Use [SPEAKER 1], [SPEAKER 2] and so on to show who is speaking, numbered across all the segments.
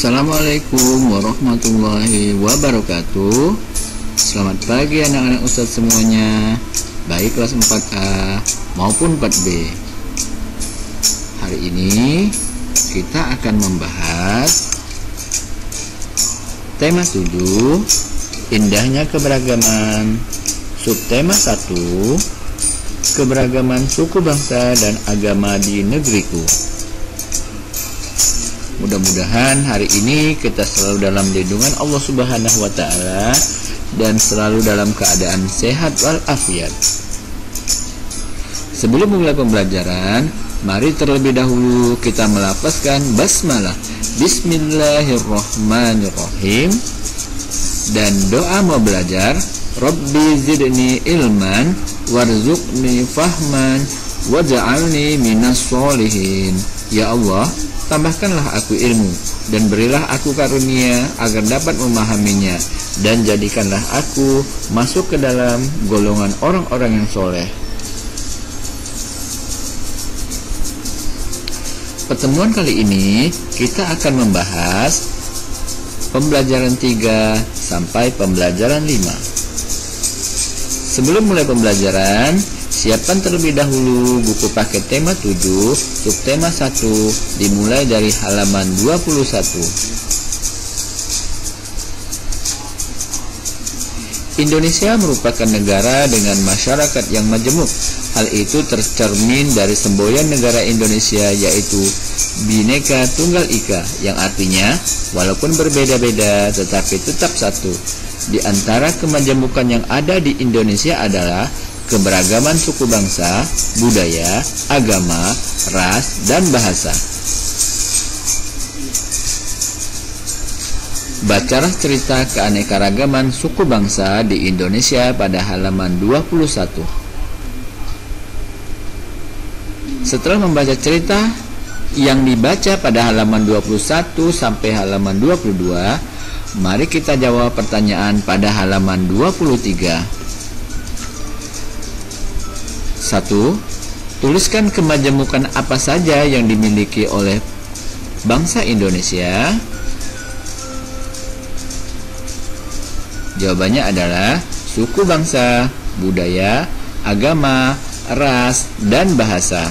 [SPEAKER 1] Assalamualaikum warahmatullahi wabarakatuh. Selamat pagi anak-anak Ustadz semuanya, baik kelas 4A maupun 4B. Hari ini kita akan membahas tema 7, indahnya keberagaman. Subtema 1, keberagaman suku bangsa dan agama di negeriku. Mudah-mudahan hari ini kita selalu dalam lindungan Allah Subhanahu wa Ta'ala dan selalu dalam keadaan sehat walafiat. Sebelum memulai pembelajaran, mari terlebih dahulu kita melafazkan basmalah, Bismillahirrahmanirrahim, dan doa mau belajar, Rabbi zidni ilman warzuqni fahman waj'alni minas sholihin. Ya Allah, tambahkanlah aku ilmu dan berilah aku karunia agar dapat memahaminya, dan jadikanlah aku masuk ke dalam golongan orang-orang yang soleh. Pertemuan kali ini kita akan membahas pembelajaran 3 sampai pembelajaran 5. Sebelum mulai pembelajaran, siapkan terlebih dahulu buku paket tema 7, subtema 1, dimulai dari halaman 21. Indonesia merupakan negara dengan masyarakat yang majemuk. Hal itu tercermin dari semboyan negara Indonesia, yaitu Bhinneka Tunggal Ika, yang artinya walaupun berbeda-beda tetapi tetap satu. Di antara kemajemukan yang ada di Indonesia adalah keberagaman suku bangsa, budaya, agama, ras, dan bahasa. Bacalah cerita keanekaragaman suku bangsa di Indonesia pada halaman 21. Setelah membaca cerita yang dibaca pada halaman 21 sampai halaman 22, mari kita jawab pertanyaan pada halaman 23. 1. Tuliskan kemajemukan apa saja yang dimiliki oleh bangsa Indonesia. Jawabannya adalah suku bangsa, budaya, agama, ras, dan bahasa.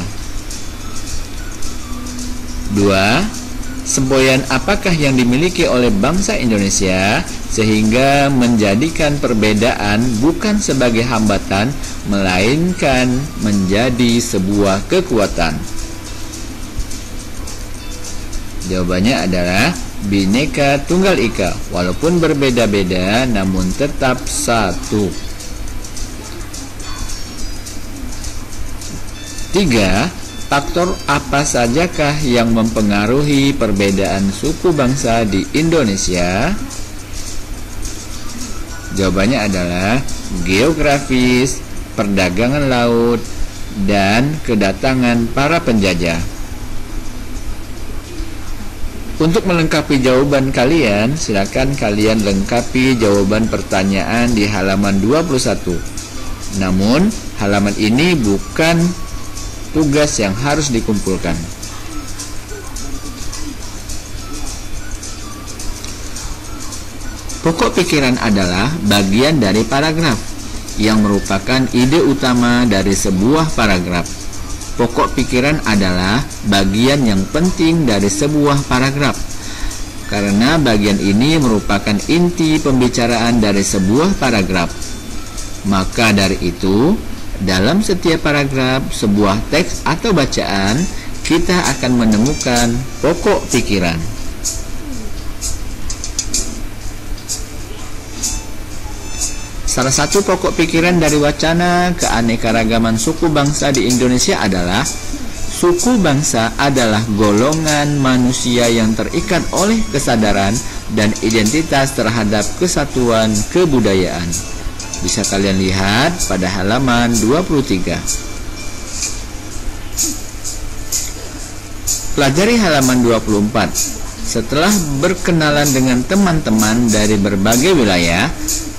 [SPEAKER 1] 2. Semboyan apakah yang dimiliki oleh bangsa Indonesia sehingga menjadikan perbedaan bukan sebagai hambatan, melainkan menjadi sebuah kekuatan? Jawabannya adalah Bhinneka Tunggal Ika, walaupun berbeda-beda namun tetap satu. 3. Faktor apa sajakah yang mempengaruhi perbedaan suku bangsa di Indonesia? Jawabannya adalah geografis, perdagangan laut, dan kedatangan para penjajah. Untuk melengkapi jawaban kalian, silakan kalian lengkapi jawaban pertanyaan di halaman 21. Namun, halaman ini bukan tugas yang harus dikumpulkan. Pokok pikiran adalah bagian dari paragraf yang merupakan ide utama dari sebuah paragraf. Pokok pikiran adalah bagian yang penting dari sebuah paragraf, karena bagian ini merupakan inti pembicaraan dari sebuah paragraf. Maka dari itu, dalam setiap paragraf sebuah teks atau bacaan, kita akan menemukan pokok pikiran. Salah satu pokok pikiran dari wacana keanekaragaman suku bangsa di Indonesia adalah suku bangsa adalah golongan manusia yang terikat oleh kesadaran dan identitas terhadap kesatuan kebudayaan. Bisa kalian lihat pada halaman 23. Pelajari halaman 24. Setelah berkenalan dengan teman-teman dari berbagai wilayah,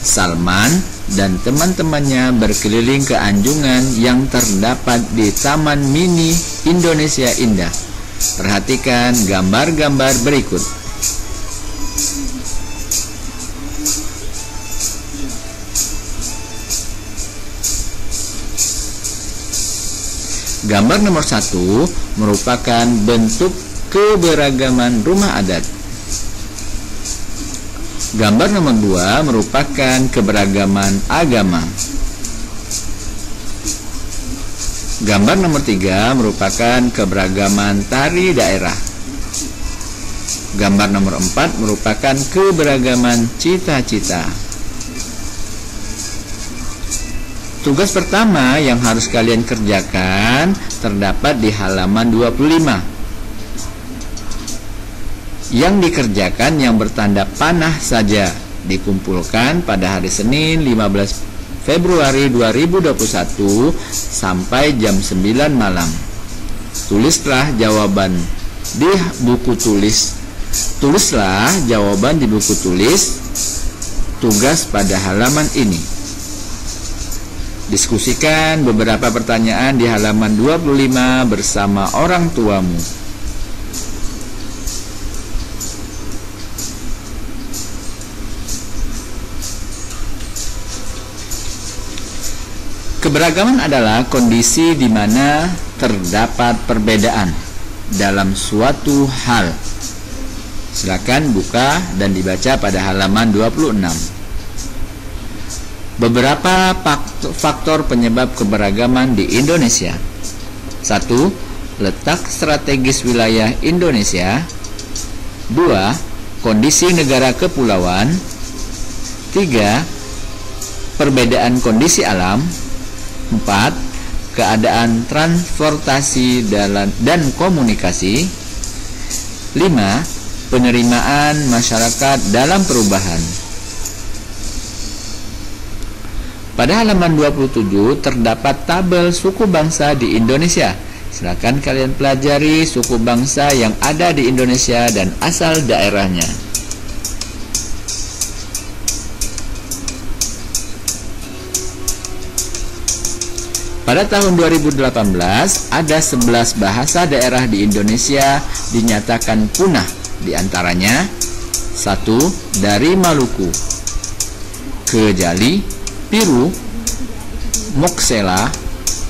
[SPEAKER 1] Salman dan teman-temannya berkeliling ke anjungan yang terdapat di Taman Mini Indonesia Indah. Perhatikan gambar-gambar berikut. Gambar nomor 1 merupakan bentuk keberagaman rumah adat. Gambar nomor 2 merupakan keberagaman agama. Gambar nomor 3 merupakan keberagaman tari daerah. Gambar nomor 4 merupakan keberagaman cita-cita. Tugas pertama yang harus kalian kerjakan terdapat di halaman 25. Yang dikerjakan yang bertanda panah saja, dikumpulkan pada hari Senin 15 Februari 2021 sampai jam 9 malam. Tulislah jawaban di buku tulis. Tulislah jawaban di buku tulis tugas pada halaman ini. Diskusikan beberapa pertanyaan di halaman 25 bersama orang tuamu. Keberagaman adalah kondisi di mana terdapat perbedaan dalam suatu hal. Silakan buka dan dibaca pada halaman 26. Beberapa faktor penyebab keberagaman di Indonesia. 1. Letak strategis wilayah Indonesia. 2. Kondisi negara kepulauan. 3. Perbedaan kondisi alam. 4. Keadaan transportasi dan komunikasi. 5. Penerimaan masyarakat dalam perubahan. Pada halaman 27 terdapat tabel suku bangsa di Indonesia. Silakan kalian pelajari suku bangsa yang ada di Indonesia dan asal daerahnya. Pada tahun 2018 ada 11 bahasa daerah di Indonesia dinyatakan punah. Di antaranya 1. Dari Maluku, Kejali, Piru, Moksela,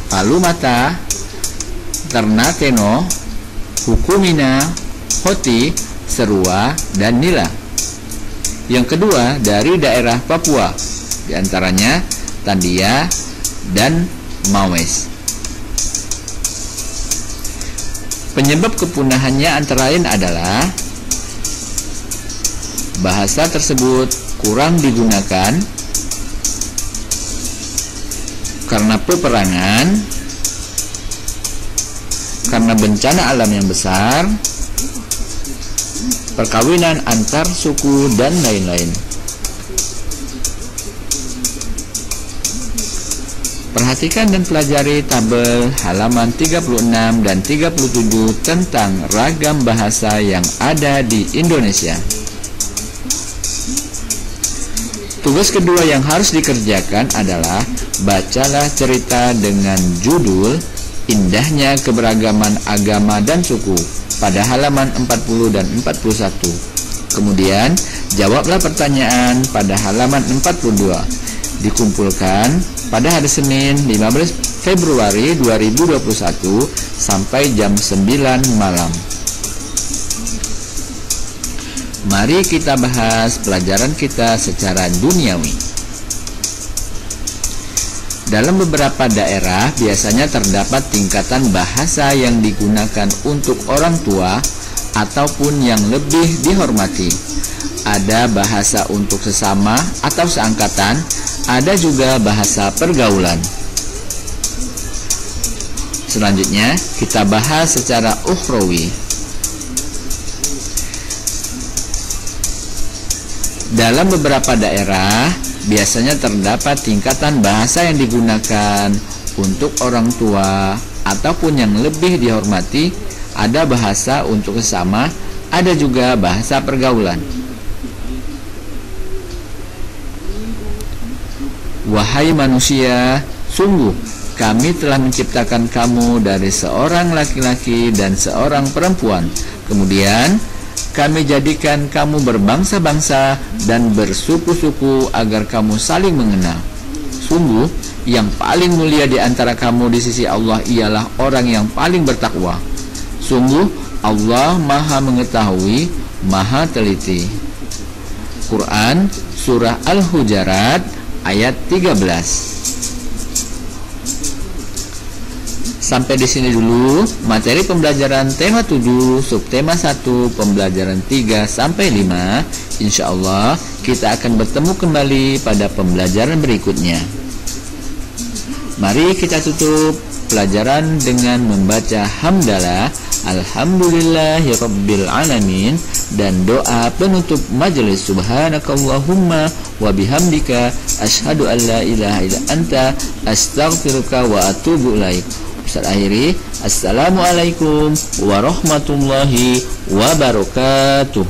[SPEAKER 1] Palumata, Ternateno, Hukumina, Hoti, Serua, dan Nila. Yang kedua dari daerah Papua, diantaranya Tandia dan Mawes. Penyebab kepunahannya antara lain adalah bahasa tersebut kurang digunakan karena peperangan, karena bencana alam yang besar, perkawinan antar suku, dan lain-lain. Perhatikan dan pelajari tabel halaman 36 dan 37 tentang ragam bahasa yang ada di Indonesia. Tugas kedua yang harus dikerjakan adalah bacalah cerita dengan judul Indahnya Keberagaman Agama dan Suku pada halaman 40 dan 41. Kemudian jawablah pertanyaan pada halaman 42. Dikumpulkan pada hari Senin 15 Februari 2021 sampai jam 9 malam. Mari kita bahas pelajaran kita secara duniawi. Dalam beberapa daerah biasanya terdapat tingkatan bahasa yang digunakan untuk orang tua ataupun yang lebih dihormati. Ada bahasa untuk sesama atau seangkatan, ada juga bahasa pergaulan. Selanjutnya kita bahas secara ukhrawi. Dalam beberapa daerah biasanya terdapat tingkatan bahasa yang digunakan untuk orang tua ataupun yang lebih dihormati. Ada bahasa untuk sesama, ada juga bahasa pergaulan. Wahai manusia, sungguh kami telah menciptakan kamu dari seorang laki-laki dan seorang perempuan. Kemudian kami jadikan kamu berbangsa-bangsa dan bersuku-suku agar kamu saling mengenal. Sungguh yang paling mulia di antara kamu di sisi Allah ialah orang yang paling bertakwa. Sungguh Allah Maha mengetahui, Maha teliti. Quran Surah Al-Hujarat ayat 13. Sampai di sini dulu materi pembelajaran tema 7, subtema 1, pembelajaran 3 sampai 5. Insyaallah kita akan bertemu kembali pada pembelajaran berikutnya. Mari kita tutup pelajaran dengan membaca hamdalah alhamdulillahirabbil alamin dan doa penutup majelis. Subhanakallahumma wa bihamdika asyhadu an la ilaha illa anta astaghfiruka wa atubu ilaik. Ustaz akhiri, assalamualaikum warahmatullahi wabarakatuh.